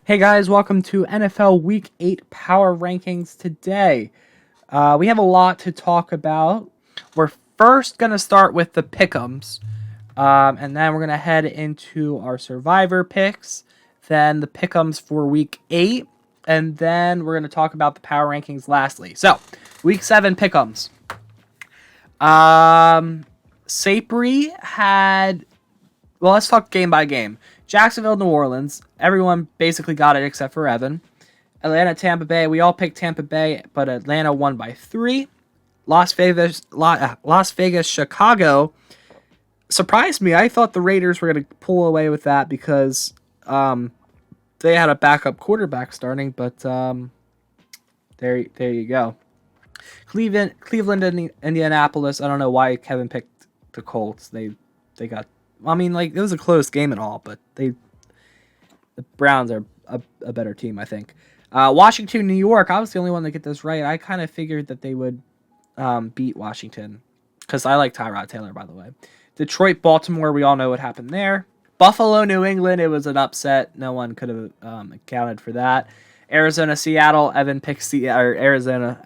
Hey guys, welcome to NFL Week 8 Power Rankings today. We have a lot to talk about. We're first going to start with the pick'ems, and then we're going to head into our survivor picks, then the pick'ems for Week 8, and then we're going to talk about the Power Rankings lastly. So, Week 7 pick'ems. Sapri had... Well, let's talk game by game. Jacksonville, New Orleans. Everyone basically got it except for Evan. Atlanta, Tampa Bay. We all picked Tampa Bay, but Atlanta won by 3. Las Vegas, Chicago. Surprised me. I thought the Raiders were going to pull away with that because they had a backup quarterback starting, but there you go. Cleveland, Indianapolis. I don't know why Kevin picked the Colts. They got. I mean, like, it was a close game and all, but the Browns are a better team, I think. Washington, New York. I was the only one to get this right. I kind of figured that they would beat Washington because I like Tyrod Taylor, by the way. Detroit, Baltimore. We all know what happened there. Buffalo, New England. It was an upset. No one could have accounted for that. Arizona, Seattle. Evan picked Arizona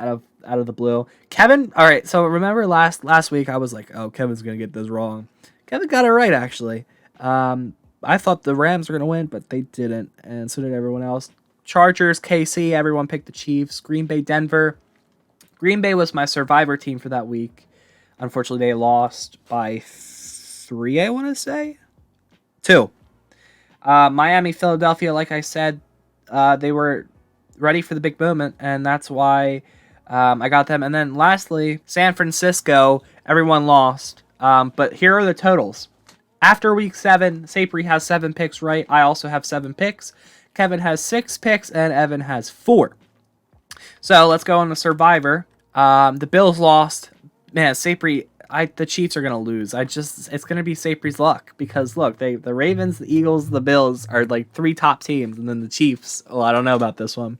out of the blue. Kevin. All right. So remember last week I was like, oh, Kevin's gonna get this wrong. Kevin got it right, actually. I thought the Rams were going to win, but they didn't, and so did everyone else. Chargers, KC, everyone picked the Chiefs. Green Bay, Denver. Green Bay was my survivor team for that week. Unfortunately, they lost by 3, I want to say. 2. Miami, Philadelphia, like I said, they were ready for the big moment, and that's why I got them. And then lastly, San Francisco, everyone lost. But here are the totals. After week 7, Sapri has 7 picks right. I also have 7 picks. Kevin has 6 picks, and Evan has 4. So let's go on the Survivor. The Bills lost. Man, Sapri, the Chiefs are gonna lose. It's gonna be Sapri's luck because look, the Ravens, the Eagles, the Bills are like 3 top teams, and then the Chiefs. Well, I don't know about this one,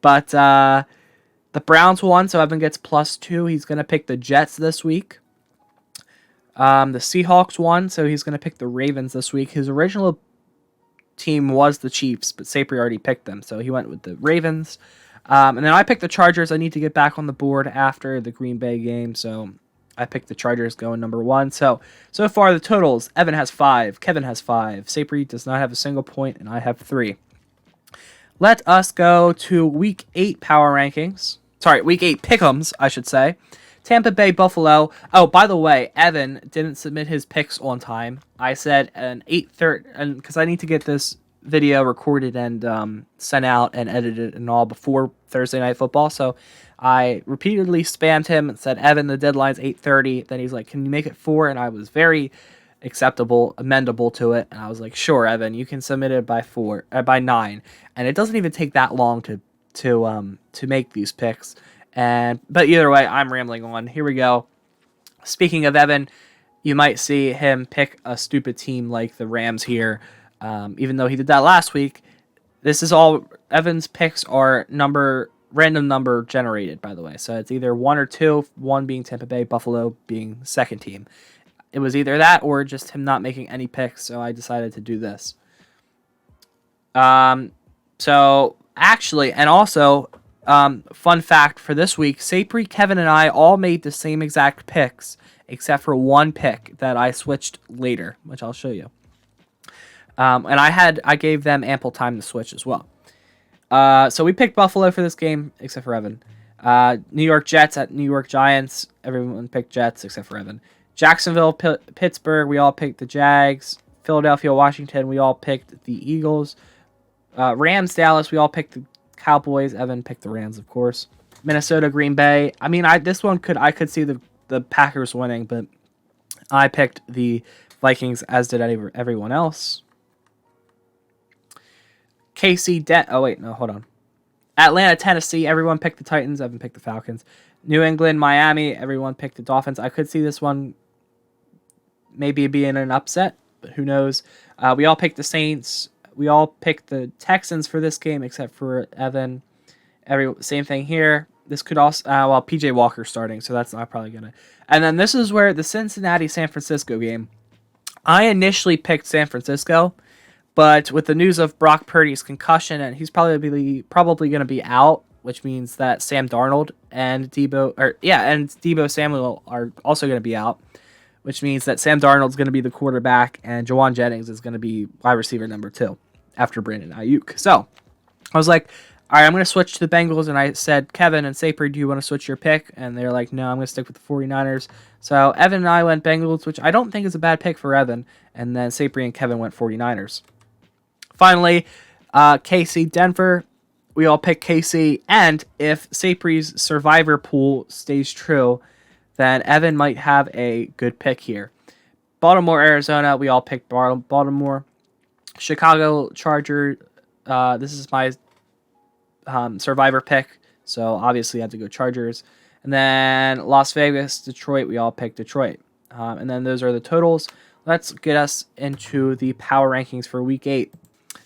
but the Browns won, so Evan gets +2. He's gonna pick the Jets this week. The Seahawks won, so he's going to pick the Ravens this week. His original team was the Chiefs, but Sapri already picked them, so he went with the Ravens. And then I picked the Chargers. I need to get back on the board after the Green Bay game, so I picked the Chargers going number 1. So far the totals, Evan has 5, Kevin has 5, Sapri does not have a single point, and I have 3. Let us go to Week 8 Power Rankings. Sorry, Week 8 Pick'ems, I should say. Tampa Bay, Buffalo. Oh, by the way, Evan didn't submit his picks on time. I said an 8:30, and because I need to get this video recorded and sent out and edited and all before Thursday Night Football. So I repeatedly spammed him and said, Evan, the deadline's 8:30. Then he's like, can you make it 4? And I was very amendable to it. And I was like, sure, Evan, you can submit it by 9. And it doesn't even take that long to make these picks. But either way, I'm rambling on. Here we go. Speaking of Evan, you might see him pick a stupid team like the Rams here, even though he did that last week. This is all Evan's picks are random number generated, by the way. So it's either 1 or 2, 1 being Tampa Bay, Buffalo being second team. It was either that or just him not making any picks, so I decided to do this. So actually, and also, fun fact for this week, Sapri, Kevin, and I all made the same exact picks, except for one pick that I switched later, which I'll show you. And I gave them ample time to switch as well. So we picked Buffalo for this game, except for Evan. New York Jets at New York Giants. Everyone picked Jets except for Evan. Jacksonville, Pittsburgh. We all picked the Jags. Philadelphia, Washington. We all picked the Eagles. Rams, Dallas. We all picked the Cowboys. Evan picked the Rams, of course. Minnesota, Green Bay. I mean, I could see the Packers winning, but I picked the Vikings, as did everyone else. hold on. Atlanta, Tennessee. Everyone picked the Titans. Evan picked the Falcons. New England, Miami. Everyone picked the Dolphins. I could see this one maybe being an upset, but who knows? We all picked the Saints. We all picked the Texans for this game, except for Evan. Same thing here. This could also, PJ Walker starting, so that's not probably gonna. And then this is where the Cincinnati-San Francisco game. I initially picked San Francisco, But with the news of Brock Purdy's concussion, and he's probably going to be out, which means that Sam Darnold and Deebo Samuel are also going to be out, which means that Sam Darnold's going to be the quarterback and Jawan Jennings is going to be wide receiver number 2 after Brandon Ayuk. So I was like, all right, I'm going to switch to the Bengals. And I said, Kevin and Saper, do you want to switch your pick? And they're like, no, I'm going to stick with the 49ers. So Evan and I went Bengals, which I don't think is a bad pick for Evan. And then Saper and Kevin went 49ers. Finally, KC Denver. We all picked KC. And if Sapri's survivor pool stays true, then Evan might have a good pick here. Baltimore, Arizona. We all picked Baltimore. Chicago Charger. This is my survivor pick. So obviously I have to go Chargers. And then Las Vegas, Detroit. We all picked Detroit. And then those are the totals. Let's get us into the power rankings for week 8.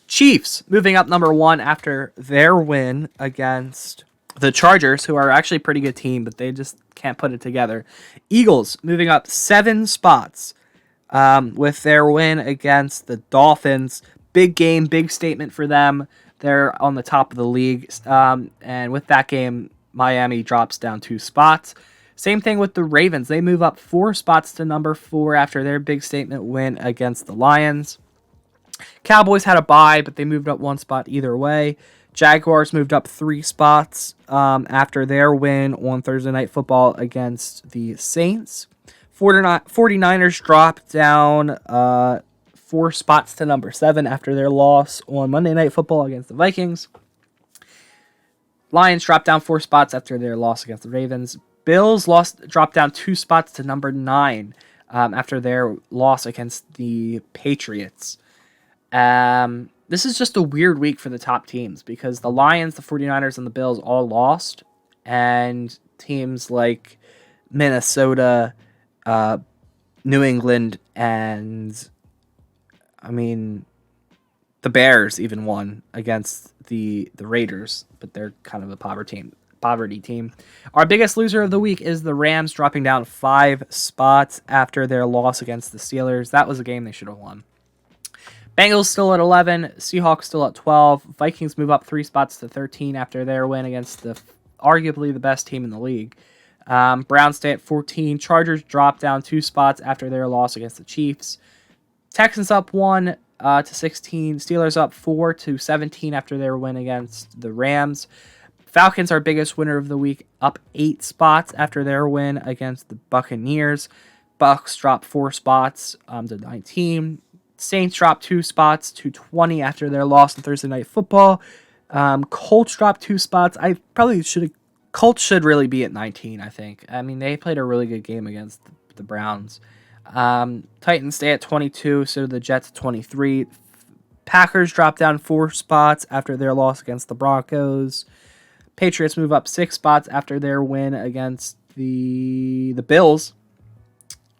Chiefs moving up number 1 after their win against the Chargers, who are actually a pretty good team, but they just can't put it together. Eagles moving up 7 spots with their win against the Dolphins. Big game, big statement for them. They're on the top of the league. And with that game, Miami drops down 2 spots. Same thing with the Ravens. They move up 4 spots to number 4 after their big statement win against the Lions. Cowboys had a bye, but they moved up 1 spot either way. Jaguars moved up 3 spots after their win on Thursday Night Football against the Saints. 49ers dropped down 4 spots to number 7 after their loss on Monday Night Football against the Vikings. Lions dropped down 4 spots after their loss against the Ravens. Bills dropped down 2 spots to number 9 after their loss against the Patriots. This is just a weird week for the top teams because the Lions, the 49ers, and the Bills all lost. And teams like Minnesota, New England, and the Bears even won against the Raiders, but they're kind of a poverty team. Our biggest loser of the week is the Rams, dropping down 5 spots after their loss against the Steelers. That was a game they should have won. Bengals still at 11, Seahawks still at 12. Vikings move up 3 spots to 13 after their win against arguably the best team in the league. Browns stay at 14. Chargers drop down 2 spots after their loss against the Chiefs. Texans up 1 to 16. Steelers up 4 to 17 after their win against the Rams. Falcons, our biggest winner of the week, up 8 spots after their win against the Buccaneers. Bucks drop 4 spots to 19. Saints dropped 2 spots to 20 after their loss on Thursday Night Football. Colts dropped 2 spots. Colts should really be at 19, I think. They played a really good game against the Browns. Titans stay at 22, so the Jets at 23. Packers drop down 4 spots after their loss against the Broncos. Patriots move up 6 spots after their win against the Bills,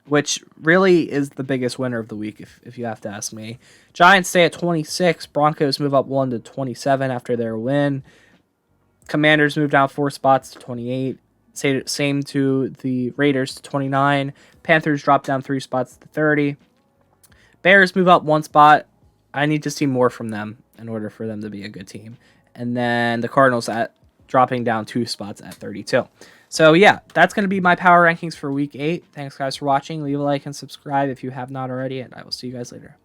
which really is the biggest winner of the week, if you have to ask me. Giants stay at 26. Broncos move up 1 to 27 after their win. Commanders move down 4 spots to 28. Same to the Raiders to 29. Panthers drop down 3 spots to 30. Bears move up 1 spot. I need to see more from them in order for them to be a good team. And then the Cardinals dropping down 2 spots at 32. So yeah, that's going to be my power rankings for week 8. Thanks guys for watching. Leave a like and subscribe if you have not already, and I will see you guys later.